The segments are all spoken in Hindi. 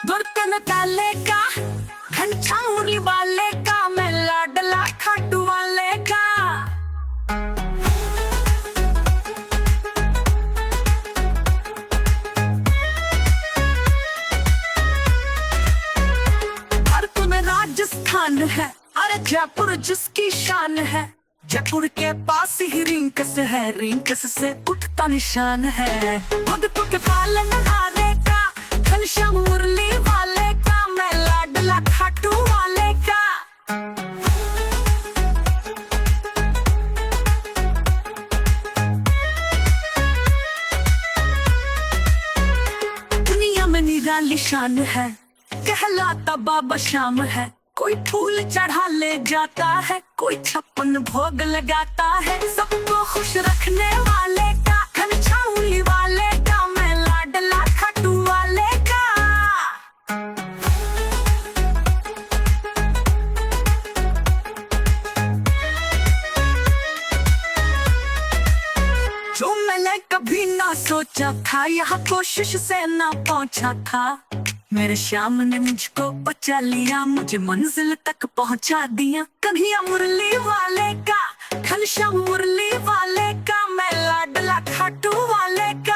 बर्तन ताले का, घंटा मुरली वाले का, मैं लाडला खाटू वाले का। भारत में राजस्थान है, अरे जयपुर जिसकी शान है। जयपुर के पास ही रिंकस है, रिंकस से उठता निशान है। भक्तों के पालन हारे का, घनश्याम मुरली वाले का, मैं लाडला खाटू वाले का। दुनिया में निराली शान है, कहलाता बाबा श्याम है। कोई फूल चढ़ा ले जाता है, कोई 56 भोग लगाता है। सबको खुश रखने वाले का, घनश्याम मुरली वाले का, मैं लाडला खाटू वाले का। जो मैंने कभी ना सोचा था, यहाँ कोशिश से ना पहुंचा था। मेरे श्याम ने मुझको बचा लिया, मुझे मंजिल तक पहुंचा दिया। कन्हैया मुरली वाले का, घनश्याम मुरली वाले का, मैं लाडला खाटू वाले का।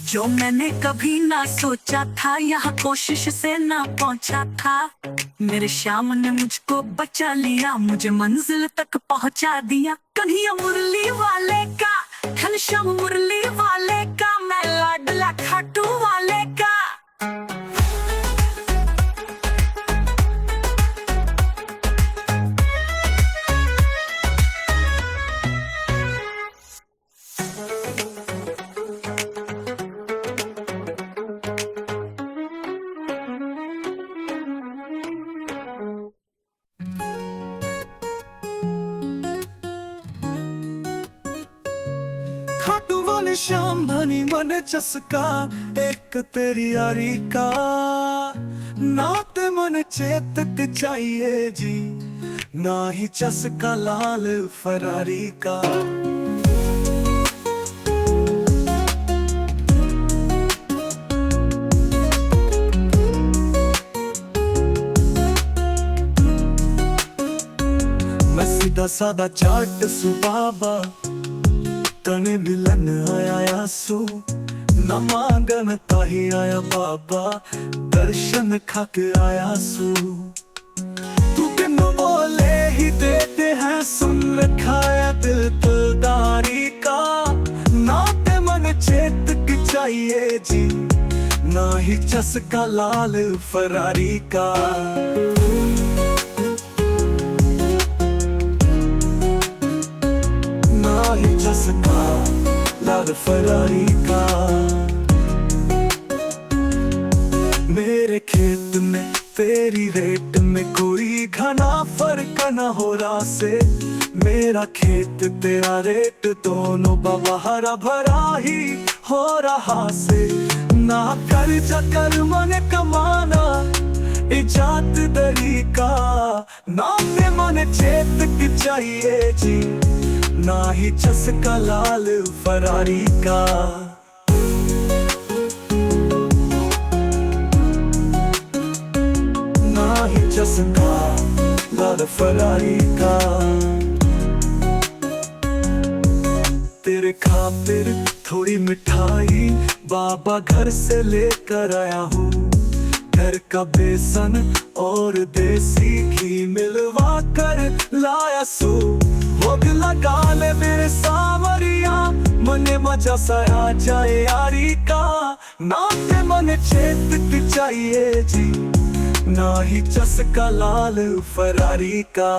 जो मैंने कभी ना सोचा था, यहाँ कोशिश से ना पहुंचा था। मेरे श्याम ने मुझको बचा लिया, मुझे मंजिल तक पहुंचा दिया। कन्हैया मुरली वाले का, घनश्याम मुरली वाले का, मैं लाडला खाटू वाले का। खाटू वाले श्याम धनी मन चसका, एक तेरी यारी का। नाते मन चेतक चाहिए जी, ना ही चसका लाल फरारी का। मैं सीधा सादा चाट सुबाबा, तने मिलन आया सू। न मांगन ताही आया बाबा, दर्शन खाके आया सू। तू बिन बोले ही देते हैं, सुन रखा है दिल दिलदारी का। नाते मन चेतक चाहिए जी, ना ही चसका लाल फरारी का। चसका लाल फरारी का। मेरे खेत में तेरी रेत में कोई घना फर्क न हो रहा से। मेरा खेत तेरा रेत दोनों बाबा हरा भरा ही हो रहा से। ना कर चकर मन कमाना इजात दरी का। नाते मन चेतक चाहिए जी, ना ही चसका लाल फरारी का। ना ही चसका लाल फरारी का। तेरे खातिर थोड़ी मिठाई बाबा घर से लेकर आया हूँ। घर का बेसन और देसी घी मिलवा कर लाया सू। भोग लगा ले मेरे सावरिया, मने मजा सा आ जाए यारी का। नाते मन चेतक चाहिए जी, ना ही चसका लाल फरारी का।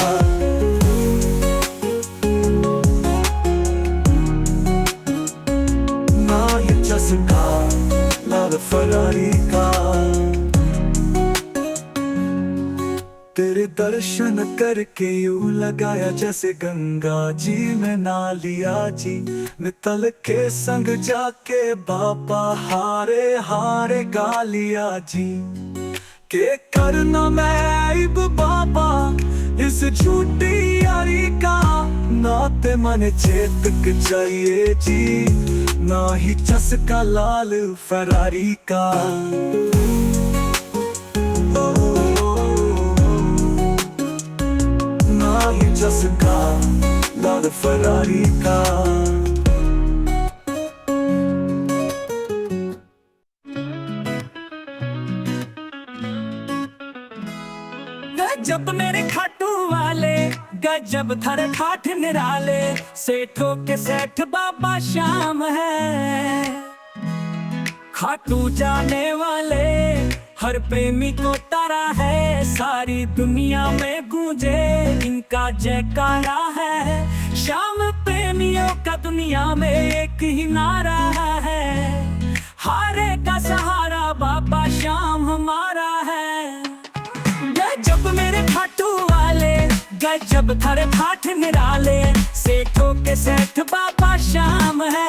ना ही चसका लाल फरारी का। दर्शन करके यूं लगाया जैसे गंगा जी में ना लिया जी। मित्तल के संग जाके बाबा हारे हारे गा लिया जी। के करना मैं बाबा इस झूठी यारी का, नाते मन चेतक चाहिए जी, ना ही चस्का लाल फरारी का। ना ही चस्का लाल फरारी का। गजब मेरे खाटू वाले, गजब थारे ठाठ निराले, सेठों के सेठ बाबा श्याम है। खाटू जाने वाले हर प्रेमी को तारा है, सारी दुनिया में गूंजे इनका जयकारा है। श्याम प्रेमियों का दुनिया में एक ही नारा है, हारे का सहारा बाबा श्याम हमारा है। गजब मेरे खाटू वाले, गजब थारे ठाठ निराले, सेठों के सेठ बाबा श्याम है।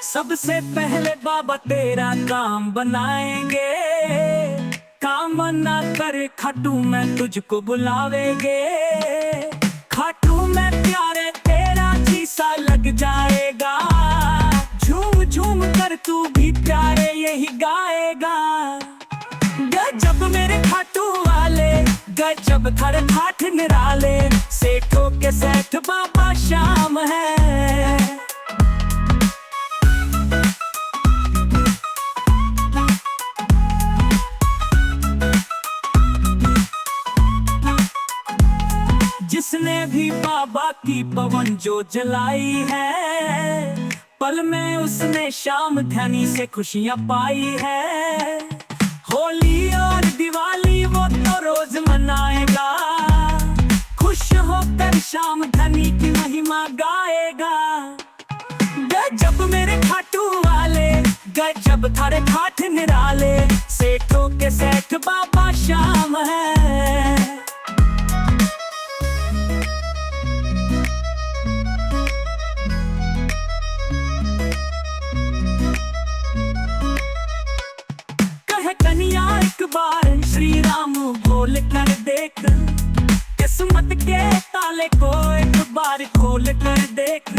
सबसे पहले बाबा तेरा काम बनाएंगे, काम ना कर खाटू में तुझको बुलावेंगे। खाटू में प्यारे तेरा जीसा लग जाएगा, झूम झूम कर तू भी प्यारे यही गाएगा। गजब मेरे खाटू वाले, गजब थारे ठाठ निराले, सेठों के सेठ बाबा श्याम है। जिसने भी बाबा की पवन जो जलाई है, पल में उसने श्याम ध्यानी से खुशियां पाई है। होली और दिवाली वो तो रोज मनाएगा, खुश होकर श्याम ध्यानी की महिमा गाएगा। गजब मेरे खाटू वाले, गजब थारे ठाठ निराले, सेठों के सेठ बाबा श्याम है। कन्या एक बार श्री राम बोल कर देख, किस्मत के ताले को एक बार खोल कर देख।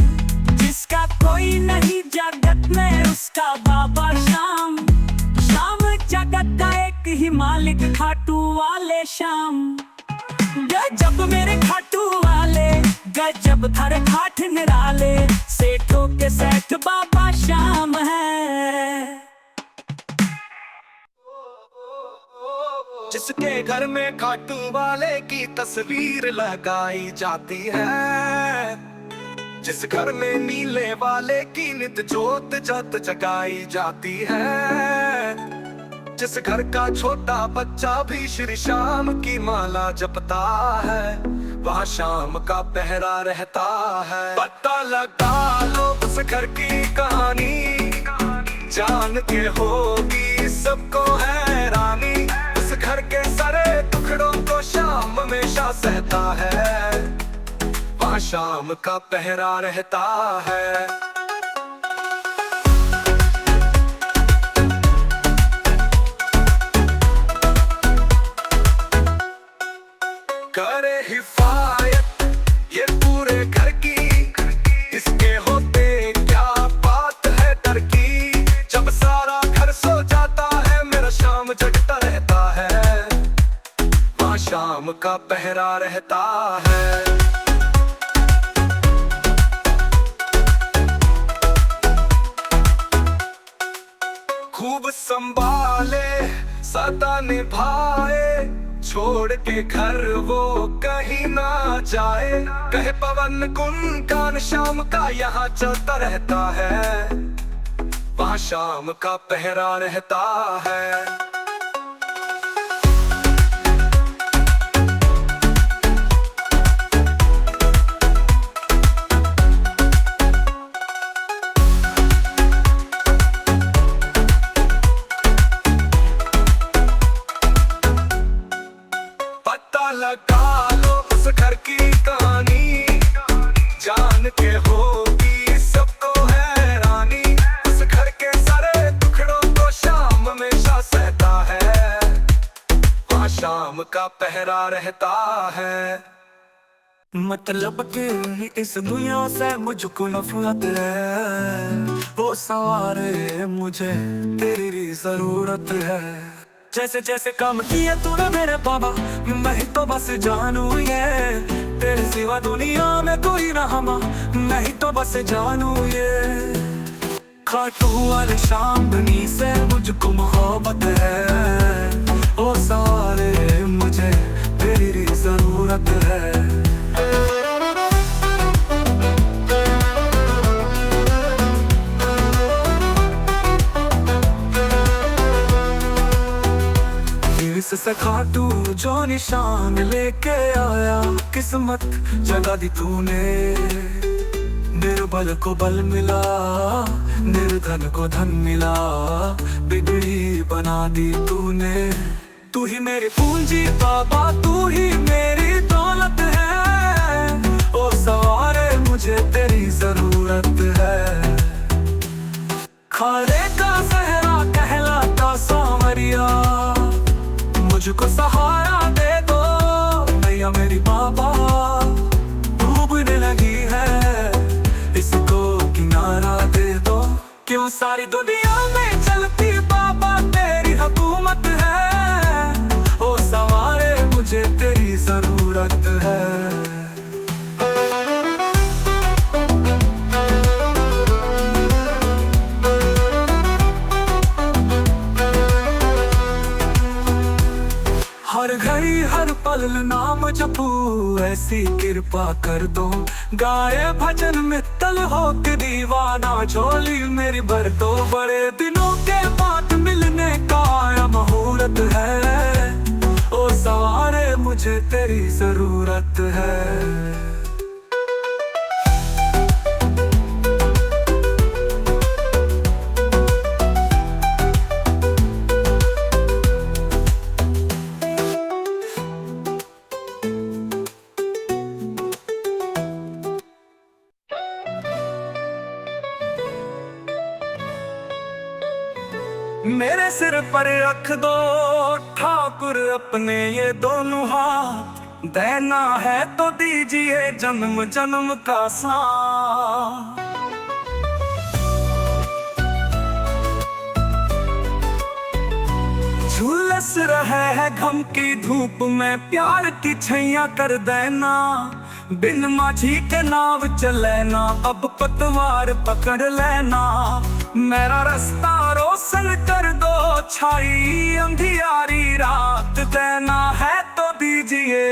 जिसका कोई नहीं जगत में उसका बाबा श्याम, श्याम जगत का एक ही मालिक खाटू वाले श्याम। गजब मेरे खाटू वाले, गजब थारे ठाठ निराले, सेठों के सेठ बाबा श्याम है। जिसके घर में खाटू वाले की तस्वीर लगाई जाती है, जिस घर में नीले वाले की नित जोत जत जगाई जाती है, जिस घर का छोटा बच्चा भी श्री श्याम की माला जपता है, वहाँ श्याम का पहरा रहता है। पता लगा लो उस घर की कहानी, जान के होगी सबको हैरानी। उस घर के सारे टुकड़ों को श्याम हमेशा सहता है, वहाँ श्याम का पहरा रहता है। करे हिफायत ये पूरे घर की, इसके होते क्या बात है डर की। जब सारा घर सो जाता है मेरा श्याम जगता रहता है, वहाँ श्याम का पहरा रहता है। खूब संभाले सदा निभाए, छोड़ के घर वो कहीं ना जाए। कहे पवन गुणगान श्याम का यहाँ चलता रहता है, वहाँ श्याम का पहरा रहता है। उस घर की कहानी जान के होगी सबको हैरानी। उस घर के सारे दुखड़ों को शाम हमेशा सहता है, वहाँ शाम का पहरा रहता है। मतलब कि इस दुनिया से मुझको नफरत है, वो सवारे मुझे तेरी जरूरत है। जैसे जैसे काम किया तूने मेरे बाबा, मैं तो बस जानू ये तेरे सिवा दुनिया में कोई ना हमा, मैं तो बस जानू ये। खाटू वाले शामनी से मुझको मोहब्बत है, वो सवारे मुझे तेरी जरूरत है। इससे खाटू जो निशान लेके आया, किस्मत जगा दी तूने। निर्बल को बल मिला, निर्धन को धन मिला, बिगड़ी बना दी तूने। तू ही मेरी पूंजी बाबा, तू ही मेरी दौलत है, ओ सवारे मुझे तेरी जरूरत है। खारे का सहरा कहलाता सांवरिया, मुझको सहारा दे दो नैया मेरी बाबा। डूबने लगी है, इसको किनारा दे दो। क्यों सारी दुनिया में चलती बाबा तेरी हुकूमत है, ओ सवारे मुझे तेरी जरूरत है। हर घड़ी हर पल नाम जपू, ऐसी कृपा कर दो। गाए भजन में तल हो के दीवाना, झोली मेरी भर दो। बड़े दिनों के बाद मिलने का आया मुहूर्त है, ओ सवारे मुझे तेरी जरूरत है। मेरे सिर पर रख दो ठाकुर अपने ये दोनों हाथ, देना है तो दीजिए जन्म जन्म का साथ। झुलस रहे है घम की धूप में, प्यार की छैया कर देना। बिन माझी के नाव चलेना, अब पतवार पकड़ लेना। मेरा रास्ता रोशन कर दो, छाई अंधियारी रात, देना है तो दीजिए।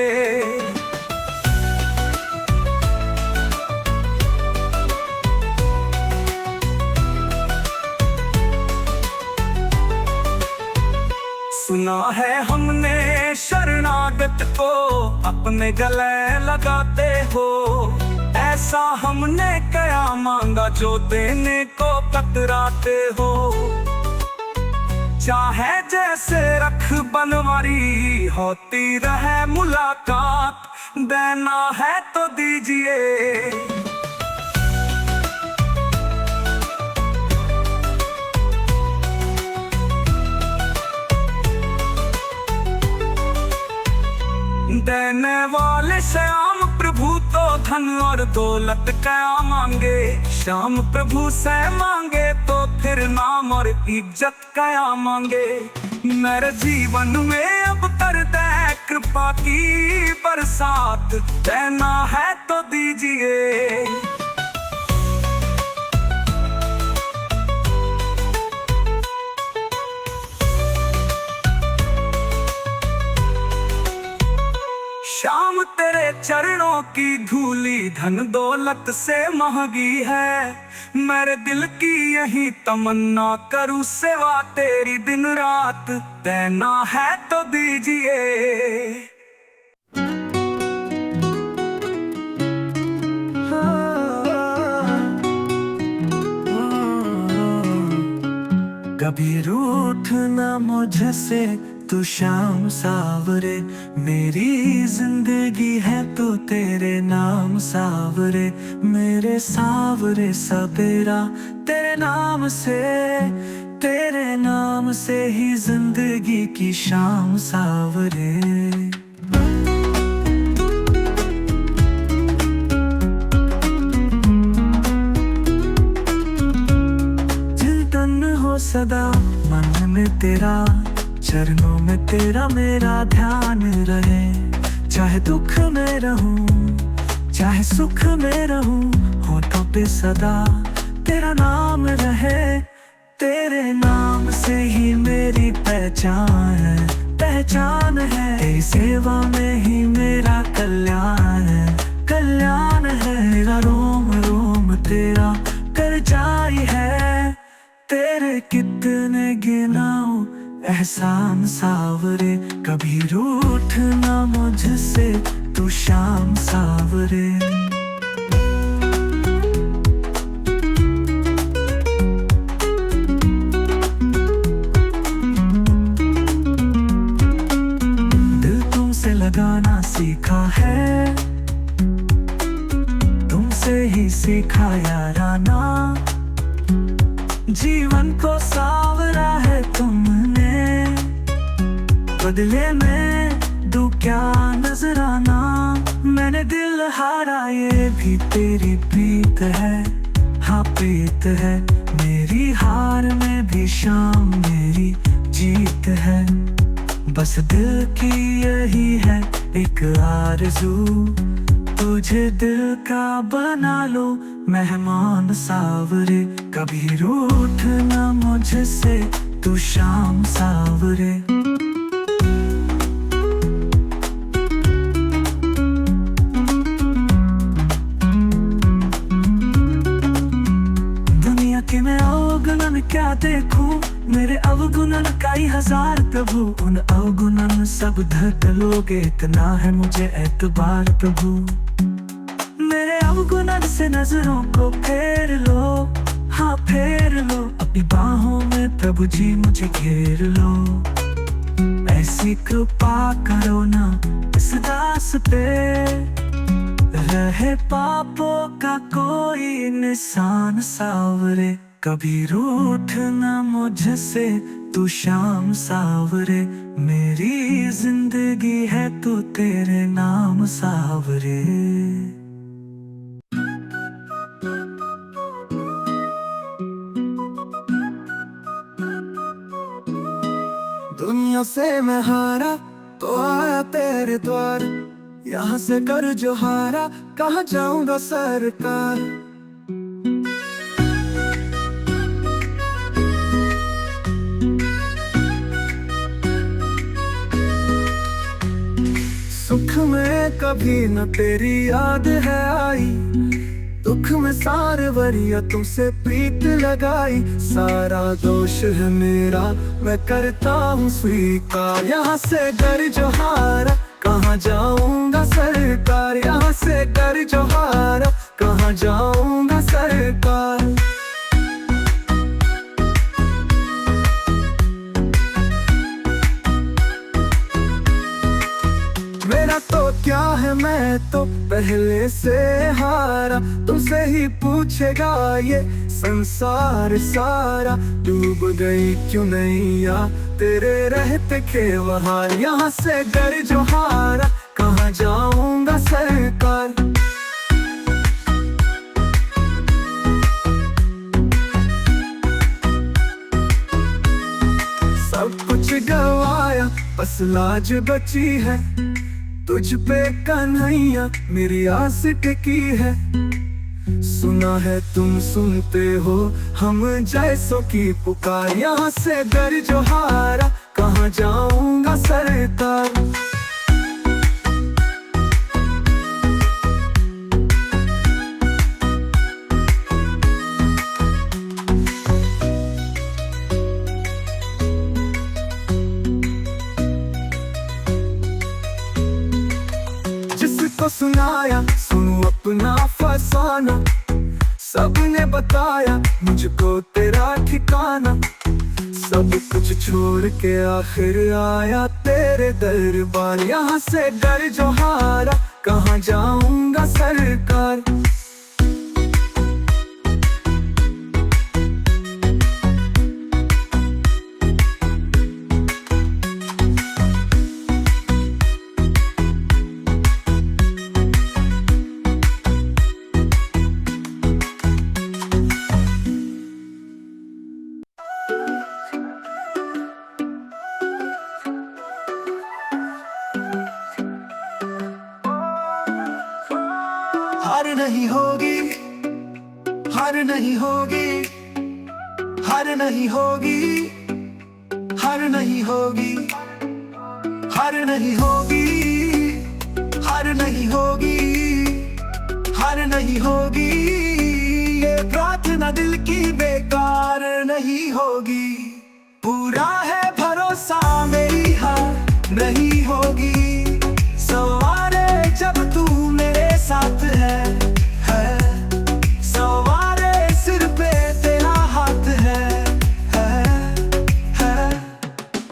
सुना है हमने शरणागत को अपने गले लगाते हो, ऐसा हमने क्या मांगा जो देने को कतराते हो। चाहे जैसे रख बनवारी होती रहे मुलाकात, देना है तो दीजिए। देने वाले श्याम प्रभु तो धन और दौलत क्या मांगे, श्याम प्रभु से मांगे तो फिर नाम और इज्जत क्या मांगे। मेरे जीवन में अब कर दे कृपा की बरसात, देना है तो दीजिए। श्याम तेरे चरणों की धूली धन दौलत से महंगी है, मेरे दिल की यही तमन्ना करूं सेवा तेरी दिन रात, देना है तो दीजिए। कभी रूठना मुझसे तू शाम सावरे, मेरी जिंदगी है तो तेरे नाम सावरे, मेरे सावरे सबेरा तेरे नाम से, तेरे नाम से ही जिंदगी की शाम सावरे। सदा मन में तेरा, चरणों में तेरा मेरा ध्यान रहे, चाहे दुख में रहूं चाहे सुख में रहूं, होठों पे सदा तेरा नाम रहे, तेरे नाम से ही मेरी पहचान है, पहचान है, तेरी सेवा में ही मेरा कल्याण है, कल्याण है, मेरा रोम रोम तेरा कर्जाई है, तेरे कितने गिनाऊं एहसान सावरे, कभी रूठ ना मुझसे तू शाम सावरे। दिल तुमसे लगाना सीखा है, तुमसे ही सीखा याराना, जीवन को सावरा है तुमने, बदले में दूं क्या नजराना, मैंने दिल हारा ये भी तेरी प्रीत है, हाँ प्रीत है, मेरी हार में भी शाम मेरी जीत है, बस दिल की यही है एक आरज़ू, तुझे दिल का बना लो मेहमान सावरे, कभी रूठ ना मुझसे तू शाम सावरे। दुनिया के मैं अवगुणन क्या देखूं, मेरे अवगुणन कई हजार प्रभु, उन अवगुणन सब धर लोगे, इतना है मुझे एतबार प्रभु, मेरे अवगुणन से नजरों को फेर लो, हाँ फेर लो, अपनी बाहों में प्रभु जी मुझे घेर लो, ऐसी कृपा करो ना इस दास पे, रहे पापों का कोई निशान सावरे, कभी रूठ ना मुझसे तू शाम सावरे, मेरी जिंदगी है तो तेरे नाम सावरे। दुनिया से मैं हारा तो आया तेरे द्वार, यहाँ से कर जो हारा कहाँ जाऊंगा सरकार, सुख में कभी न तेरी याद है आई, दुख में सारे वरिया तुमसे प्रीत लगाई, सारा दोष है मेरा मैं करता हूँ स्वीकार, यहाँ से घर जो हारा कहाँ जाऊंगा सरकार, यहाँ से घर जो हारा कहाँ जाऊंगा सरकार। मेरा तो क्या है मैं तो पहले से हारा, तुमसे ही पूछेगा ये संसार सारा, डूब गई क्यों नैया तेरे रहते खेवहार, यहाँ से घर जो हारा कहाँ जाऊंगा सरकार। सब कुछ गवाया बस लाज बची है, तुझ पे कन्हैया मेरी आस टिकी है, सुना है तुम सुनते हो हम जैसों की पुकार, यहाँ से घर जो हारा कहाँ जाऊंगा सरकार। जिसको सुनाया सुनो अपना फसाना, सबने बताया मुझको तेरा ठिकाना, सब कुछ छोड़ के आखिर आया तेरे दरबार। यहाँ से डर जो हारा, कहाँ जाऊंगा सरकार। हार नहीं होगी, हार नहीं होगी, हार नहीं होगी, हार नहीं होगी, हार नहीं होगी, हार नहीं होगी, हार नहीं होगी। ये प्रार्थना दिल की बेकार नहीं होगी। पूरा है भरोसा मेरी हार नहीं होगी। सवारे जब तू मेरे साथ है सवारे सिर पे तेरा हाथ है।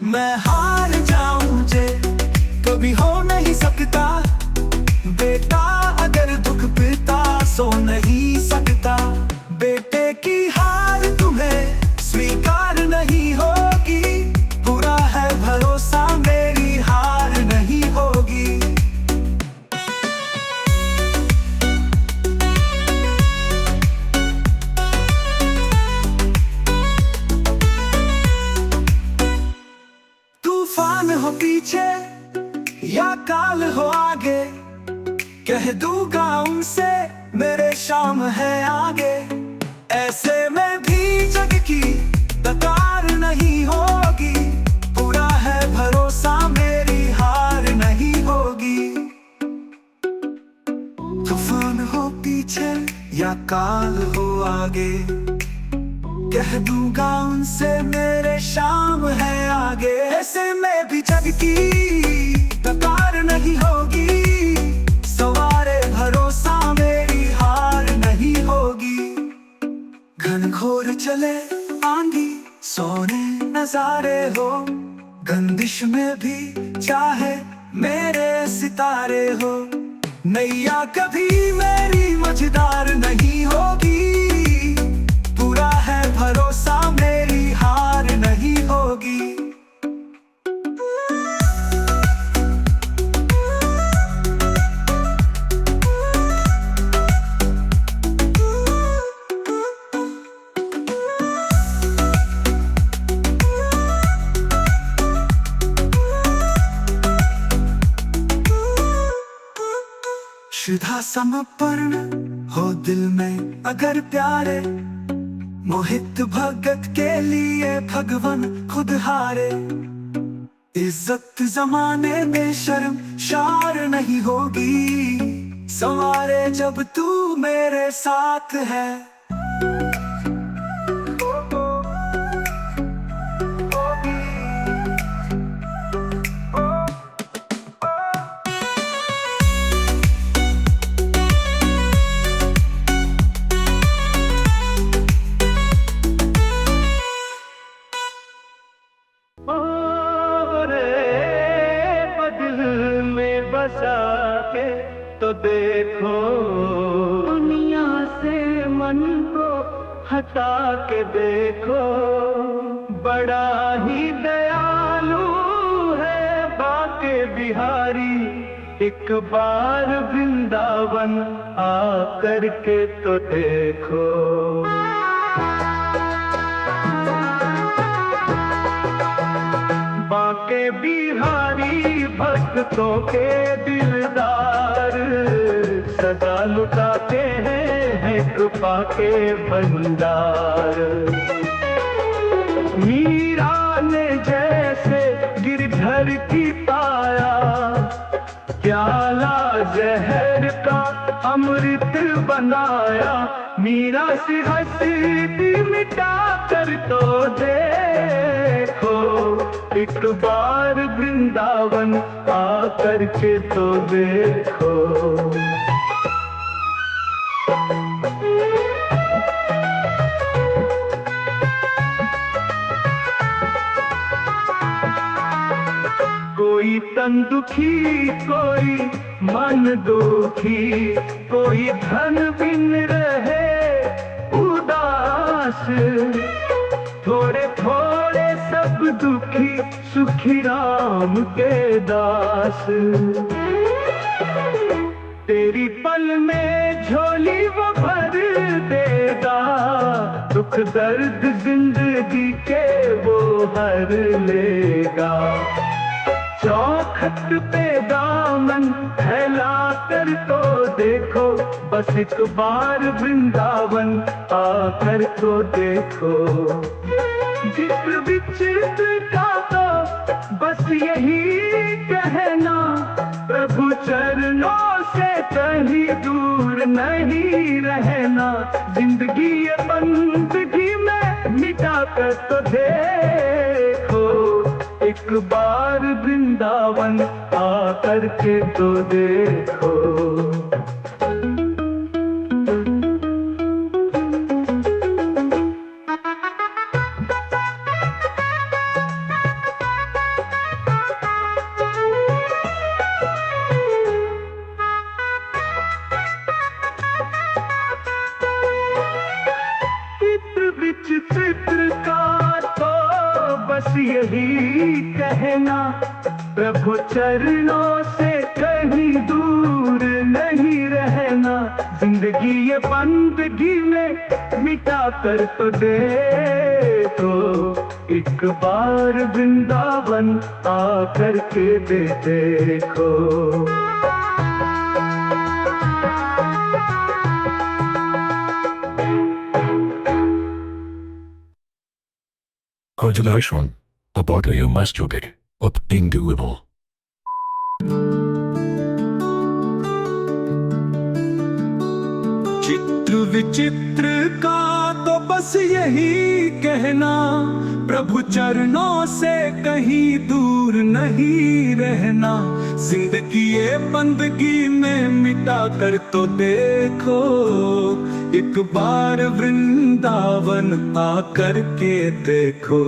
मैं हार जाऊं जे कभी हो नहीं सकता। बेटा अगर दुख पिता सो नहीं सकता। बेटे की हार तुम्हें स्वीकार नहीं होगी। पूरा है भरोसा मेरी हार नहीं होगी। तूफान हो पीछे या काल हो आगे, कह दूंगा उनसे मेरे शाम है आगे। ऐसे में भी जग की तकार नहीं होगी। पूरा है भरोसा मेरी हार नहीं होगी। तूफान हो पीछे या काल हो आगे, कह दूंगा उनसे मेरे शाम है आगे। ऐसे में भी जग की तकार नहीं होगी। सवारे भरोसा मेरी हार नहीं होगी। घनघोर चले आंधी सोने नजारे हो, गंदिश में भी चाहे मेरे सितारे हो। नैया कभी मेरी मझदार नहीं होगी। पूरा है भरोसा मेरी हार नहीं होगी। शुद्धा समर्पण हो दिल में अगर प्यारे, मोहित भगत के लिए भगवान खुद हारे। इज्जत जमाने में शर्म शार नहीं होगी। सवारे जब तू मेरे साथ है। के तो देखो, दुनिया से मन को हटा के देखो। बड़ा ही दयालु है बाके बिहारी। एक बार वृंदावन आकर के तो देखो। बाके बिहारी भक्तों के दिलदार, सदा लुटाते हैं कृपा के भंडार। मीरा ने जैसे गिरधर की पाया, प्याला जहर का अमृत बनाया। मीरा से हंसी मिटा कर तो देखो। एक बार वृंदावन आकर के तो देखो। कोई तन दुखी कोई मन दुखी, कोई धन बिन रहे उदास, थोड़े थोड़े सब दुखी सुखी राम के दास। तेरी पल में झोली वो भर देगा, दुख दर्द जिंदगी के वो हर लेगा। चौखट पे दामन फैला कर तो देखो, बस एक बार वृंदावन आकर तो देखो। जिस विचित्र का तो बस यही कहना, प्रभु चरणों से कहीं दूर नहीं रहना। जिंदगी ये बंदगी में मिटा कर तो देखो, एक बार वृंदावन आकर के तो देखो। चित्र का तो बस यही कहना, प्रभु चरणों से कहीं दूर नहीं रहना। जिंदगी ये बंदगी में मिटा कर तो देखो, एक बार वृंदावन आकर के देखो। Congratulations, the body you masturbate of doable. चित्र विचित्र का तो बस यही कहना, प्रभु चरणों से कहीं दूर नहीं रहना। जिंदगी ये बंदगी में मिटा कर तो देखो, एक बार वृंदावन आकर के देखो।